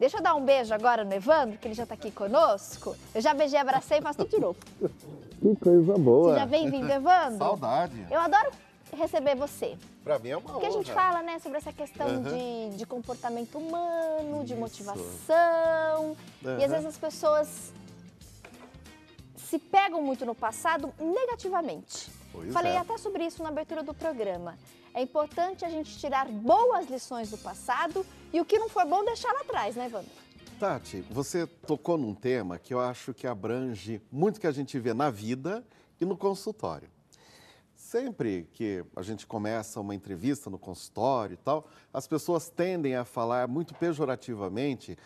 Deixa eu dar um beijo agora no Evandro, que ele já tá aqui conosco. Eu já beijei, abracei e faço tudo de novo. Que coisa boa. Seja bem-vindo, Evandro. Saudade. Eu adoro receber você. Pra mim é uma honra. Porque a gente fala, né, sobre essa questão de comportamento humano, de motivação. E às vezes as pessoas se pegam muito no passado negativamente. Falei até sobre isso na abertura do programa. É importante a gente tirar boas lições do passado e o que não for bom deixar lá atrás, né, Evandro? Tati, você tocou num tema que eu acho que abrange muito que a gente vê na vida e no consultório. Sempre que a gente começa uma entrevista no consultório e tal, as pessoas tendem a falar muito pejorativamente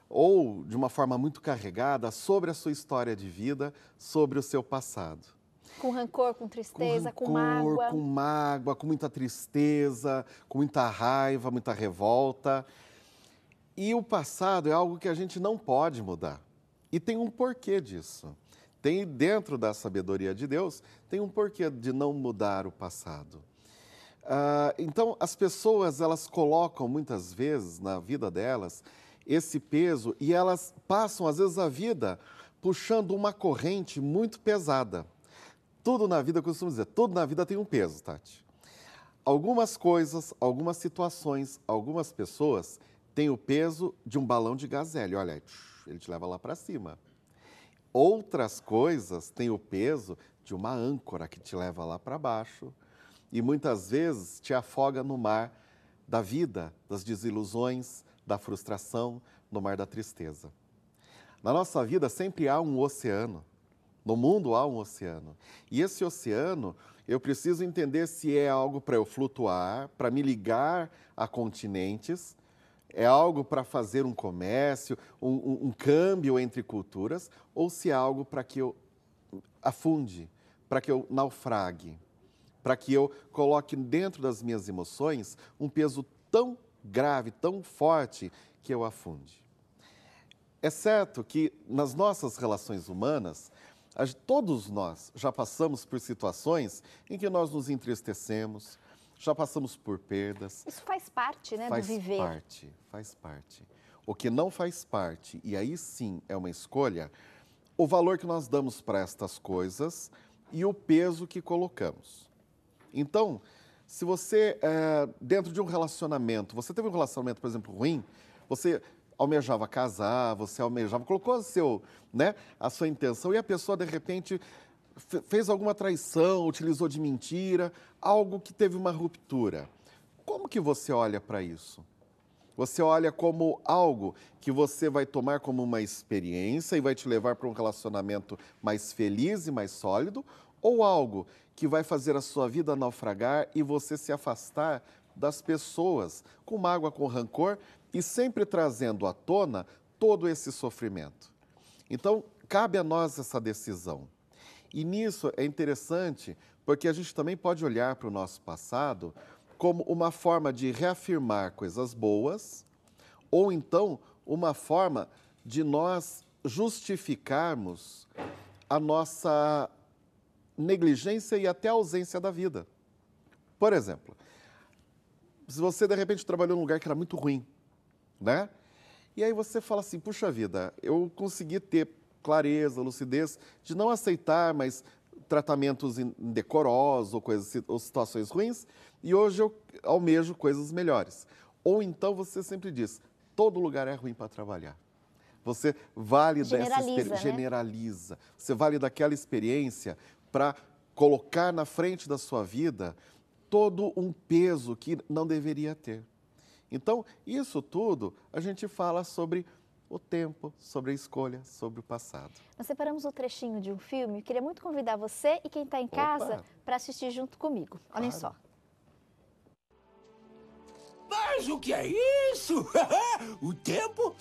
ou de uma forma muito carregada sobre a sua história de vida, sobre o seu passado. Com rancor, com tristeza, com com rancor, mágoa. com mágoa, com muita tristeza, com muita raiva, muita revolta. E o passado é algo que a gente não pode mudar. E tem um porquê disso. Tem dentro da sabedoria de Deus, tem um porquê de não mudar o passado. Então, as pessoas, elas colocam muitas vezes na vida delas esse peso e elas passam, às vezes, a vida puxando uma corrente muito pesada. Tudo na vida, eu costumo dizer, tudo na vida tem um peso, Tati. Algumas coisas, algumas situações, algumas pessoas têm o peso de um balão de gazelle. Olha, ele te leva lá para cima. Outras coisas têm o peso de uma âncora que te leva lá para baixo. E muitas vezes te afoga no mar da vida, das desilusões, da frustração, no mar da tristeza. Na nossa vida sempre há um oceano. No mundo há um oceano. E esse oceano, eu preciso entender se é algo para eu flutuar, para me ligar a continentes, é algo para fazer um comércio, um câmbio entre culturas, ou se é algo para que eu afunde, para que eu naufrague, para que eu coloque dentro das minhas emoções um peso tão grave, tão forte, que eu afunde. É certo que nas nossas relações humanas, todos nós já passamos por situações em que nós nos entristecemos, já passamos por perdas. Isso faz parte, né, do viver. Faz parte. O que não faz parte, e aí sim é uma escolha, o valor que nós damos para estas coisas e o peso que colocamos. Então, se você, dentro de um relacionamento, você teve um relacionamento, por exemplo, ruim, você almejava casar, você almejava, colocou a sua intenção e a pessoa, de repente, fez alguma traição, utilizou de mentira, algo que teve uma ruptura. Como que você olha para isso? Você olha como algo que você vai tomar como uma experiência e vai te levar para um relacionamento mais feliz e mais sólido, ou algo que vai fazer a sua vida naufragar e você se afastar das pessoas com mágoa, com rancor e sempre trazendo à tona todo esse sofrimento. Então, cabe a nós essa decisão. E nisso é interessante, porque a gente também pode olhar para o nosso passado como uma forma de reafirmar coisas boas, ou então uma forma de nós justificarmos a nossa negligência e até a ausência da vida. Por exemplo, se você de repente trabalhou num lugar que era muito ruim, né? E aí você fala assim, puxa vida, eu consegui ter clareza, lucidez de não aceitar mais tratamentos indecorosos ou situações ruins, e hoje eu almejo coisas melhores. Ou então você sempre diz, todo lugar é ruim para trabalhar. Você vale generaliza. Você vale daquela experiência para colocar na frente da sua vida todo um peso que não deveria ter. Então, isso tudo a gente fala sobre o tempo, sobre a escolha, sobre o passado. Nós separamos um trechinho de um filme. Eu queria muito convidar você e quem está em casa para assistir junto comigo. Olhem só. Mas o que é isso? O tempo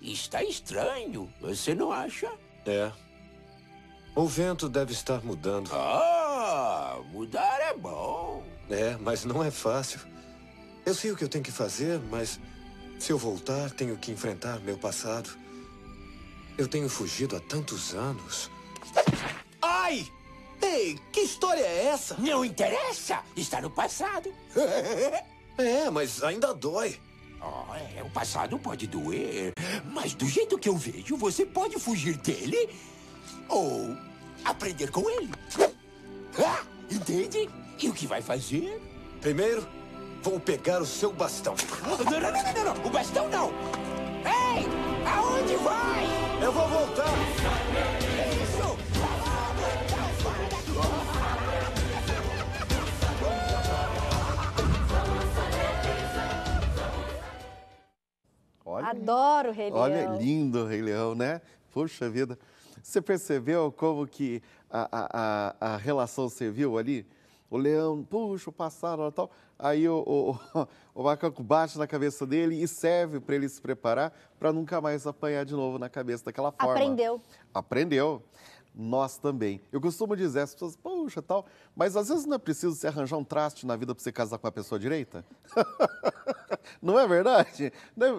está estranho. Você não acha? É. O vento deve estar mudando. Mudar é bom. É, mas não é fácil. Eu sei o que eu tenho que fazer, mas se eu voltar, tenho que enfrentar meu passado. Eu tenho fugido há tantos anos. Ai! Ei, que história é essa? Não interessa. Está no passado. É, mas ainda dói. O passado pode doer, mas do jeito que eu vejo, você pode fugir dele ou aprender com ele. Entende? E o que vai fazer? Primeiro, vou pegar o seu bastão. Não. O bastão não. Ei, aonde vai? Eu vou voltar. Isso! Olha, Adoro o Rei Leão. olha, lindo o Rei Leão, né? Puxa vida. Você percebeu como que a relação serviu ali? O leão puxa o pássaro e tal. Aí o macaco bate na cabeça dele e serve para ele se preparar para nunca mais apanhar de novo na cabeça daquela forma. Aprendeu. Aprendeu. Nós também. Eu costumo dizer, as pessoas, puxa, tal, mas às vezes não é preciso você arranjar um traste na vida para você casar com a pessoa direita? Não é verdade?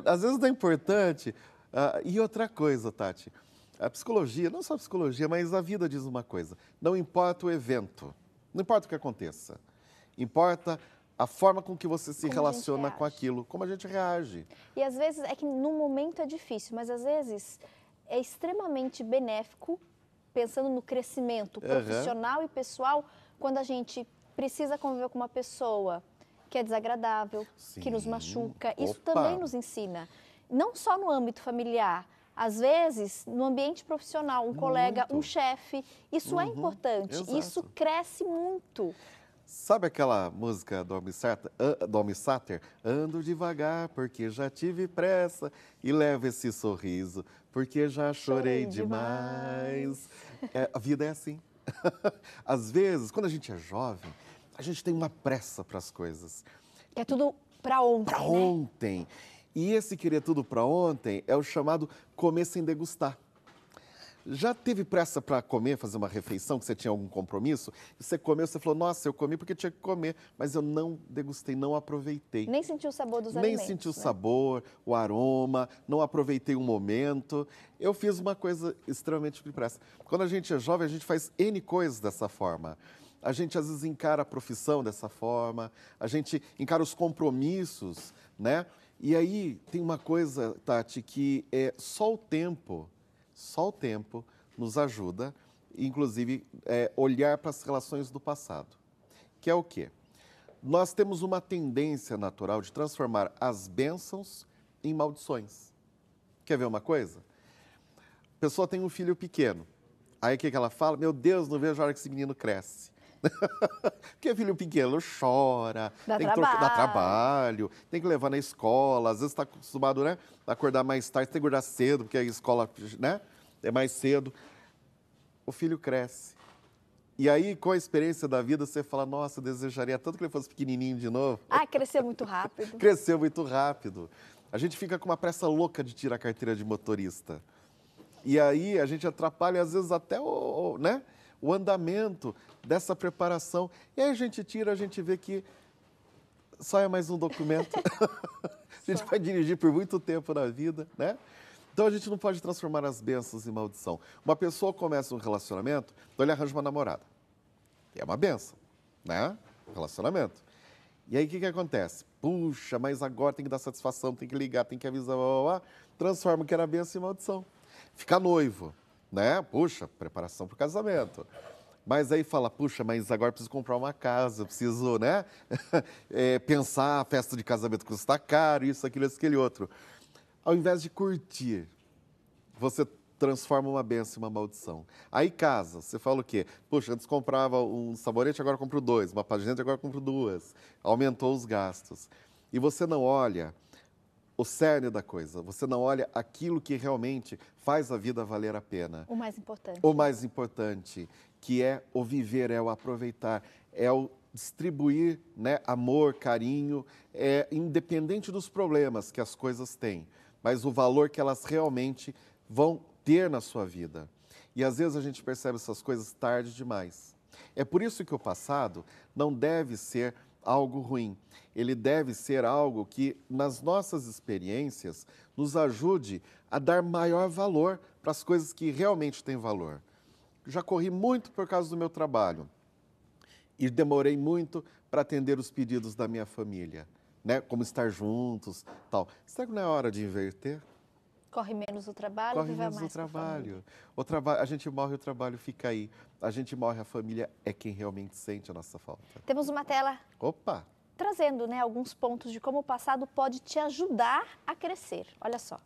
Às vezes não é importante. E outra coisa, Tati, a psicologia, não só a psicologia, mas a vida diz uma coisa, não importa o evento, não importa o que aconteça, importa a forma com que você se relaciona com aquilo, como a gente reage. E às vezes, é que no momento é difícil, mas às vezes é extremamente benéfico, pensando no crescimento profissional e pessoal, quando a gente precisa conviver com uma pessoa que é desagradável, Sim. que nos machuca. Opa. Isso também nos ensina. Não só no âmbito familiar, às vezes no ambiente profissional, um colega, um chefe. Isso é importante, exato. isso cresce muito. Sabe aquela música do Almir Sater? Ando devagar porque já tive pressa e levo esse sorriso porque já chorei demais. A vida é assim. Às vezes, quando a gente é jovem, a gente tem uma pressa para as coisas. É tudo para ontem. Para ontem. E esse querer tudo para ontem é o chamado comer sem degustar. Já teve pressa para comer, fazer uma refeição, que você tinha algum compromisso? E você comeu, você falou, nossa, eu comi porque tinha que comer, mas eu não degustei, não aproveitei. Nem senti o sabor dos Nem alimentos. senti o né? sabor, o aroma, não aproveitei o momento. Eu fiz uma coisa extremamente depressa. Quando a gente é jovem, a gente faz N coisas dessa forma. A gente, às vezes, encara a profissão dessa forma, a gente encara os compromissos, né? E aí, tem uma coisa, Tati, que é só o tempo nos ajuda, inclusive, olhar para as relações do passado. Que é o quê? Nós temos uma tendência natural de transformar as bênçãos em maldições. Quer ver uma coisa? A pessoa tem um filho pequeno. Aí o que ela fala? Meu Deus, não vejo a hora que esse menino cresce. Porque filho pequeno chora, Dá tem que trabalho. dar trabalho, tem que levar na escola, às vezes está acostumado, né, a acordar mais tarde, tem que acordar cedo, porque a escola, né, é mais cedo. O filho cresce. E aí, com a experiência da vida, você fala, nossa, eu desejaria tanto que ele fosse pequenininho de novo. Cresceu muito rápido. Cresceu muito rápido. A gente fica com uma pressa louca de tirar a carteira de motorista. E aí, a gente atrapalha, às vezes, até né, o andamento dessa preparação. E aí a gente tira, a gente vê que só é mais um documento. A gente vai dirigir por muito tempo na vida, né? Então a gente não pode transformar as bênçãos em maldição. Uma pessoa começa um relacionamento, então ele arranja uma namorada. E é uma bênção, né? Relacionamento. E aí o que acontece? Puxa, mas agora tem que dar satisfação, tem que ligar, tem que avisar, blá, blá, blá. Transforma o que era bênção em maldição. Fica noivo, né? Puxa, preparação para o casamento. Mas aí fala, puxa, mas agora eu preciso comprar uma casa, eu preciso, né? Pensar, a festa de casamento custa caro, isso, aquilo, aquele outro. Ao invés de curtir, você transforma uma bênção em uma maldição. Aí casa, você fala o quê? Puxa, antes comprava um sabonete, agora compro 2. Uma paginete, agora compro 2. Aumentou os gastos. E você não olha o cerne da coisa. Você não olha aquilo que realmente faz a vida valer a pena. O mais importante. O mais importante, que é o viver, é o aproveitar, é o distribuir, né, amor, carinho, independente dos problemas que as coisas têm, mas o valor que elas realmente vão ter na sua vida. E às vezes a gente percebe essas coisas tarde demais. É por isso que o passado não deve ser algo ruim. Ele deve ser algo que, nas nossas experiências, nos ajude a dar maior valor para as coisas que realmente têm valor. Já corri muito por causa do meu trabalho e demorei muito para atender os pedidos da minha família. né? Como estar juntos, tal. Será que não é hora de inverter? Corre menos o trabalho, Corre vive menos mais o trabalho. A gente morre, o trabalho fica aí. A gente morre, a família é quem realmente sente a nossa falta. Temos uma tela Opa! trazendo, né, alguns pontos de como o passado pode te ajudar a crescer. Olha só.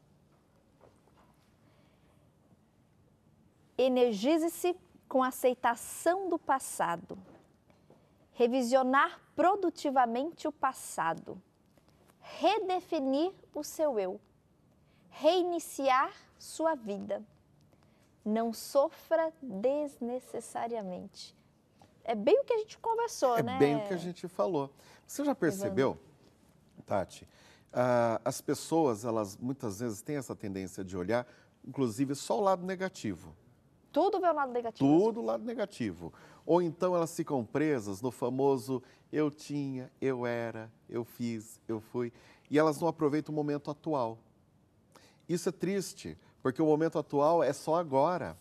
Energize-se com a aceitação do passado. Revisionar produtivamente o passado. Redefinir o seu eu. Reiniciar sua vida. Não sofra desnecessariamente. É bem o que a gente conversou, né? É bem o que a gente falou. Você já percebeu, Tati? As pessoas, elas muitas vezes têm essa tendência de olhar, inclusive, só o lado negativo. Tudo vê o lado negativo. Tudo o lado negativo. Ou então elas ficam presas no famoso eu tinha, eu era, eu fiz, eu fui. E elas não aproveitam o momento atual. Isso é triste, porque o momento atual é só agora.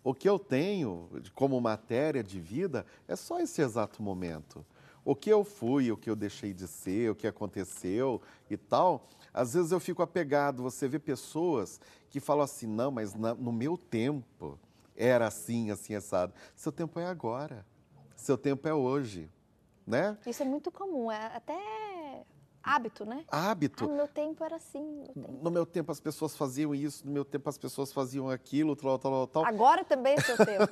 O que eu tenho como matéria de vida é só esse exato momento. O que eu fui, o que eu deixei de ser, o que aconteceu e tal, às vezes eu fico apegado. Você vê pessoas que falam assim, não, mas no meu tempo era assim, assim, assado. Seu tempo é agora. Seu tempo é hoje, né? Isso é muito comum, é até hábito, né? Hábito. No meu tempo era assim. No meu tempo as pessoas faziam isso, no meu tempo as pessoas faziam aquilo, tal. Agora também é seu tempo.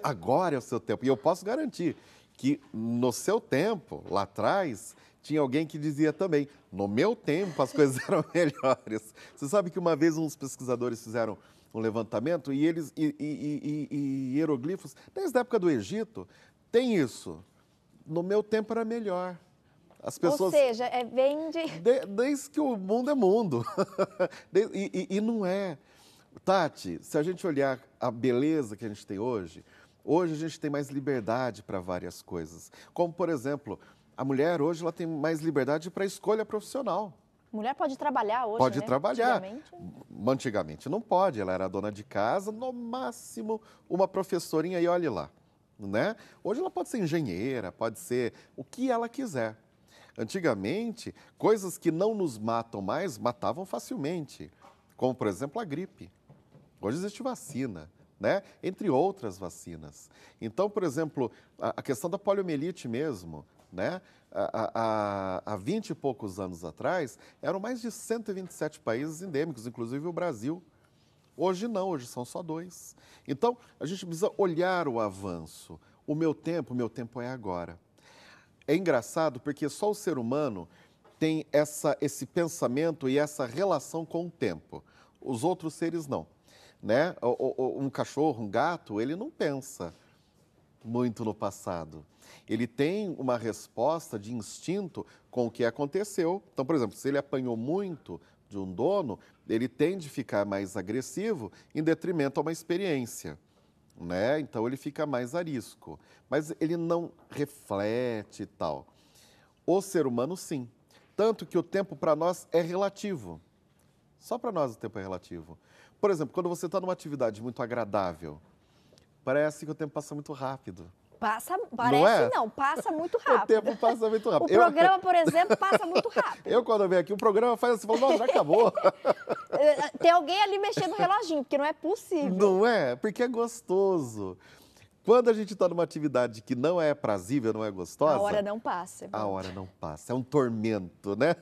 Agora é o seu tempo. E eu posso garantir que no seu tempo, lá atrás, tinha alguém que dizia também, no meu tempo as coisas eram melhores. Você sabe que uma vez uns pesquisadores fizeram um levantamento e eles e hieroglifos, desde a época do Egito, tem isso. No meu tempo era melhor. As pessoas, ou seja, vem desde que o mundo é mundo. E não é. Tati, se a gente olhar a beleza que a gente tem hoje a gente tem mais liberdade para várias coisas. Como, por exemplo, a mulher hoje ela tem mais liberdade para escolha profissional. Mulher pode trabalhar hoje, Pode né? trabalhar. Antigamente não pode, ela era dona de casa, no máximo uma professorinha e olhe lá, né? Hoje ela pode ser engenheira, pode ser o que ela quiser. Antigamente, coisas que não nos matam mais, matavam facilmente, como, por exemplo, a gripe. Hoje existe vacina, né? Entre outras vacinas. Então, por exemplo, a questão da poliomielite mesmo, né? Há 20 e poucos anos atrás, eram mais de 127 países endêmicos, inclusive o Brasil. Hoje não, hoje são só 2. Então, a gente precisa olhar o avanço. O meu tempo é agora. É engraçado porque só o ser humano tem esse pensamento e essa relação com o tempo. Os outros seres não, né? Um cachorro, um gato, ele não pensa muito no passado. Ele tem uma resposta de instinto com o que aconteceu. Então, por exemplo, se ele apanhou muito de um dono, ele tende a ficar mais agressivo em detrimento a uma experiência, né? Então, ele fica mais arisco. Mas ele não reflete e tal. O ser humano, sim. Tanto que o tempo para nós é relativo. Só para nós o tempo é relativo. Por exemplo, quando você está numa atividade muito agradável, parece que o tempo passa muito rápido. Passa muito rápido. O tempo passa muito rápido. O programa, por exemplo, passa muito rápido. Quando eu venho aqui, o programa faz assim, nossa, já acabou. Tem alguém ali mexendo no reloginho, porque não é possível. Não é? Porque é gostoso. Quando a gente está numa atividade que não é prazível, não é gostosa... A hora não passa. A hora não passa. É um tormento, né?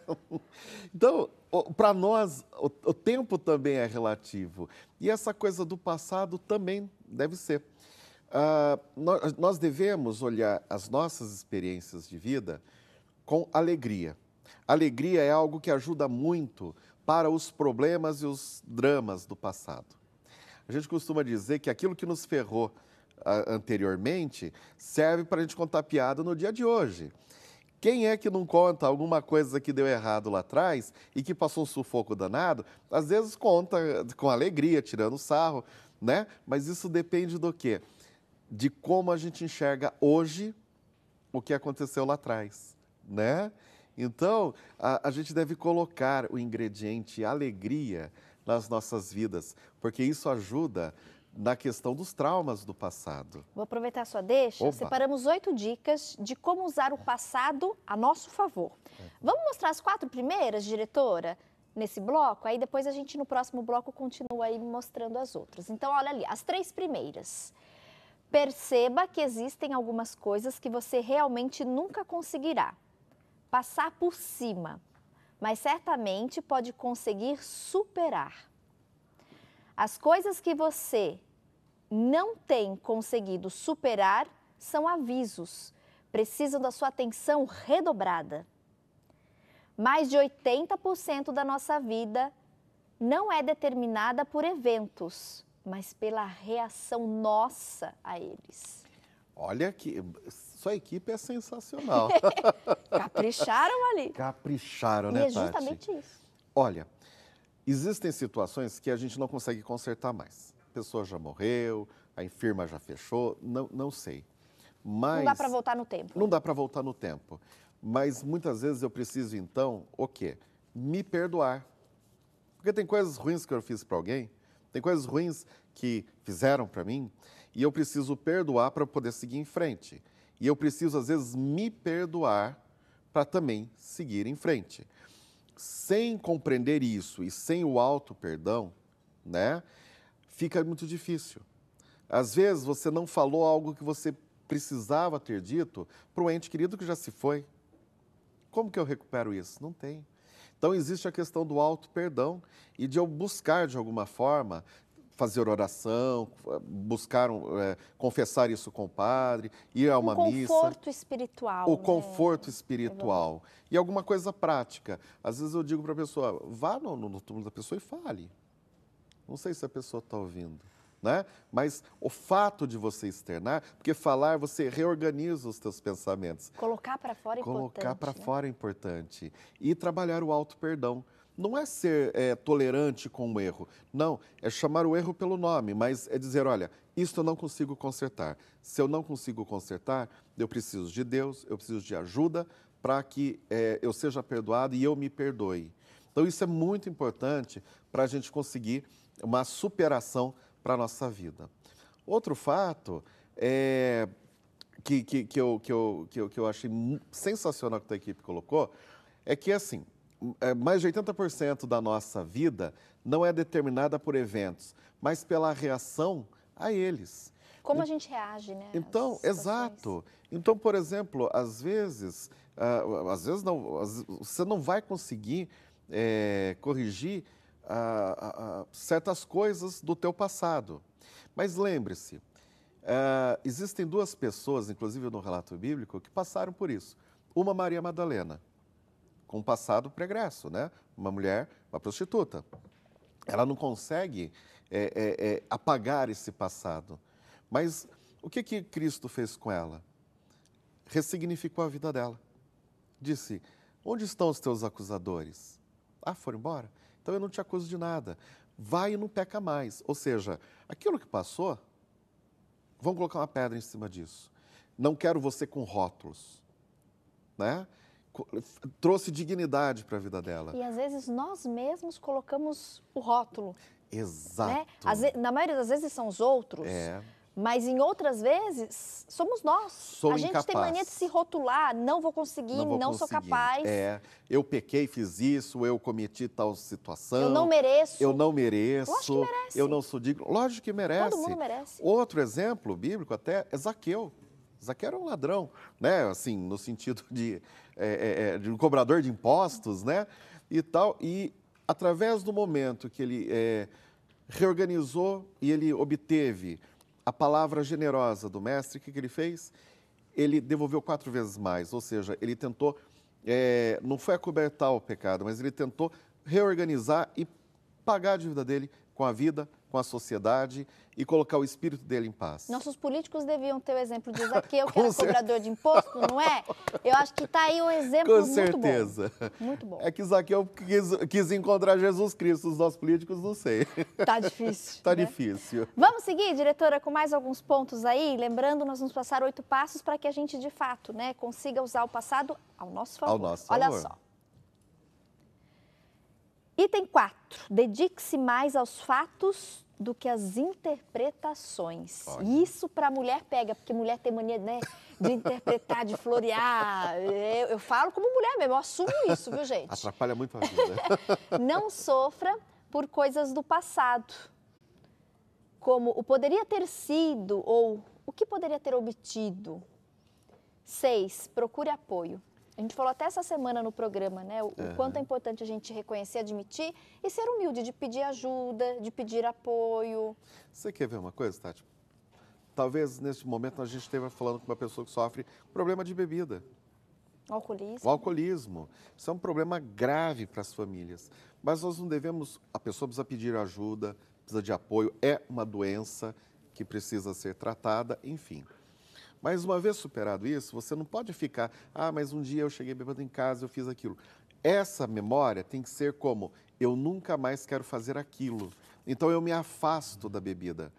Então, para nós, o tempo também é relativo. E essa coisa do passado também deve ser. Nós devemos olhar as nossas experiências de vida com alegria. Alegria é algo que ajuda muito para os problemas e os dramas do passado. A gente costuma dizer que aquilo que nos ferrou anteriormente serve para a gente contar piada no dia de hoje. Quem é que não conta alguma coisa que deu errado lá atrás e que passou um sufoco danado? Às vezes conta com alegria, tirando sarro, né? Mas isso depende do quê? De como a gente enxerga hoje o que aconteceu lá atrás, né? Então, a gente deve colocar o ingrediente alegria nas nossas vidas, porque isso ajuda na questão dos traumas do passado. Vou aproveitar a sua deixa. Opa. Separamos 8 dicas de como usar o passado a nosso favor. Vamos mostrar as 4 primeiras, diretora, nesse bloco? Aí depois a gente, no próximo bloco, continua aí mostrando as outras. Então, olha ali, as 3 primeiras. Perceba que existem algumas coisas que você realmente nunca conseguirá passar por cima, mas certamente pode conseguir superar. As coisas que você não tem conseguido superar são avisos, precisam da sua atenção redobrada. Mais de 80% da nossa vida não é determinada por eventos, mas pela reação nossa a eles. Olha que sua equipe é sensacional. Capricharam ali. Capricharam, E né, é Tati? justamente isso. Olha, existem situações que a gente não consegue consertar mais. A pessoa já morreu, a firma já fechou, não sei. Mas Não dá para voltar no tempo. Não dá para voltar no tempo. Mas muitas vezes eu preciso, então, o quê? Me perdoar. Porque tem coisas ruins que eu fiz para alguém, tem coisas ruins que fizeram para mim, e eu preciso perdoar para poder seguir em frente. E eu preciso, às vezes, me perdoar para também seguir em frente. Sem compreender isso e sem o auto-perdão, né, fica muito difícil. Às vezes, você não falou algo que você precisava ter dito para um ente querido que já se foi. Como que eu recupero isso? Não tem. Então, existe a questão do auto-perdão e de eu buscar, de alguma forma, fazer oração, buscar, confessar isso com o padre, ir a uma missa. O conforto espiritual. O conforto espiritual. E alguma coisa prática. Às vezes eu digo para a pessoa, vá no túmulo da pessoa e fale. Não sei se a pessoa está ouvindo, né? Mas o fato de você externar, porque falar, você reorganiza os teus pensamentos. Colocar para fora é importante. Colocar para fora é importante. E trabalhar o auto-perdão. Não é ser tolerante com o erro. Não, é chamar o erro pelo nome, mas é dizer, olha, isso eu não consigo consertar. Se eu não consigo consertar, eu preciso de Deus, eu preciso de ajuda para que eu seja perdoado e eu me perdoe. Então, isso é muito importante para a gente conseguir uma superação para a nossa vida. Outro fato que eu achei sensacional que a equipe colocou é que, assim, mais de 80% da nossa vida não é determinada por eventos, mas pela reação a eles. Como a gente reage, né? Então, exato. Então, por exemplo, às vezes não, você não vai conseguir corrigir certas coisas do teu passado. Mas lembre-se, existem 2 pessoas, inclusive no relato bíblico, que passaram por isso. Uma, Maria Madalena, com um passado pregresso, né? Uma mulher, uma prostituta. Ela não consegue apagar esse passado. Mas o que Cristo fez com ela? Ressignificou a vida dela. Disse, onde estão os teus acusadores? Ah, foram embora? Então eu não te acuso de nada. Vai e não peca mais. Ou seja, aquilo que passou, vamos colocar uma pedra em cima disso. Não quero você com rótulos, né? Trouxe dignidade para a vida dela. E às vezes nós mesmos colocamos o rótulo. Exato. Né? Na maioria das vezes são os outros, mas em outras vezes somos nós. Sou a gente incapaz. tem mania de se rotular, não vou conseguir, não sou capaz. Eu pequei, fiz isso, eu cometi tal situação. Eu não mereço. Eu não mereço. Lógico que merece. Eu não sou digno. Lógico que merece. Todo mundo merece. Outro exemplo bíblico até é Zaqueu. Zaqueu era um ladrão, né? Assim, no sentido de um cobrador de impostos, né? E tal. E através do momento que ele reorganizou e ele obteve a palavra generosa do mestre, o que ele fez? Ele devolveu 4 vezes mais, ou seja, ele tentou, não foi acobertar o pecado, mas ele tentou reorganizar e pagar a dívida dele com a vida, com a sociedade e colocar o espírito dele em paz. Nossos políticos deviam ter o exemplo de Zaqueu, que era cobrador de imposto, não é? Eu acho que está aí um exemplo muito bom. Com certeza. Muito bom. É que Zaqueu quis encontrar Jesus Cristo, os nossos políticos não sei. Tá difícil. Tá né? difícil. Vamos seguir, diretora, com mais alguns pontos aí? Lembrando, nós vamos passar 8 passos para que a gente, de fato, né, consiga usar o passado ao nosso favor. Ao nosso favor. Olha só. Item 4. Dedique-se mais aos fatos do que as interpretações. Olha. Isso para mulher pega, porque mulher tem mania, né, de interpretar, de florear. Eu falo como mulher mesmo, eu assumo isso, viu, gente? Atrapalha muito a vida. Não sofra por coisas do passado, como o poderia ter sido ou o que poderia ter obtido. 6, procure apoio. A gente falou até essa semana no programa, né? O quanto é importante a gente reconhecer, admitir e ser humilde, de pedir ajuda, de pedir apoio. Você quer ver uma coisa, Tati? Talvez nesse momento a gente esteja falando com uma pessoa que sofre problema de bebida. Alcoolismo. O alcoolismo. Isso é um problema grave para as famílias. Mas nós não devemos, a pessoa precisa pedir ajuda, precisa de apoio, é uma doença que precisa ser tratada, enfim. Mas uma vez superado isso, você não pode ficar, mas um dia eu cheguei bêbado em casa, eu fiz aquilo. Essa memória tem que ser como, eu nunca mais quero fazer aquilo. Então eu me afasto da bebida.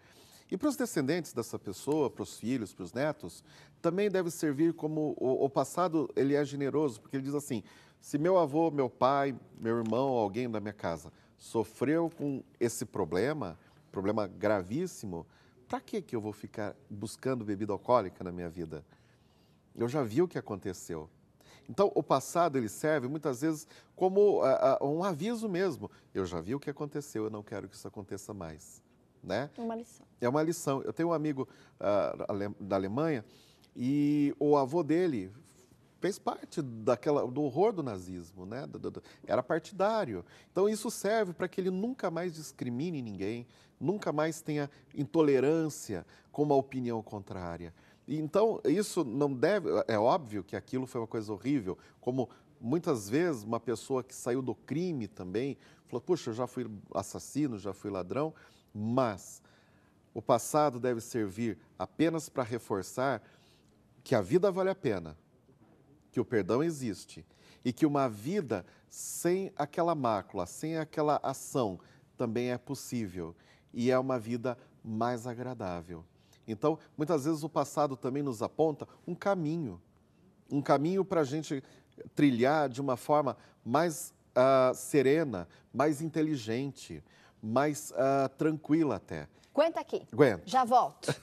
E para os descendentes dessa pessoa, para os filhos, para os netos, também deve servir como o passado, ele é generoso, porque ele diz assim, se meu avô, meu pai, meu irmão, alguém da minha casa sofreu com esse problema gravíssimo, para que eu vou ficar buscando bebida alcoólica na minha vida? Eu já vi o que aconteceu. Então, o passado, ele serve muitas vezes como um aviso mesmo. Eu já vi o que aconteceu, eu não quero que isso aconteça mais. Né? Uma lição. É uma lição. Eu tenho um amigo da Alemanha e o avô dele fez parte do horror do nazismo, né? Era partidário. Então, isso serve para que ele nunca mais discrimine ninguém, nunca mais tenha intolerância com uma opinião contrária. E, então, isso não deve... É óbvio que aquilo foi uma coisa horrível, como muitas vezes uma pessoa que saiu do crime também, falou, puxa, eu já fui assassino, já fui ladrão, mas o passado deve servir apenas para reforçar que a vida vale a pena, que o perdão existe e que uma vida sem aquela mácula, sem aquela ação, também é possível e é uma vida mais agradável. Então, muitas vezes o passado também nos aponta um caminho para a gente trilhar de uma forma mais serena, mais inteligente, mais tranquila até. Aguenta aqui. Aguenta. Já volto.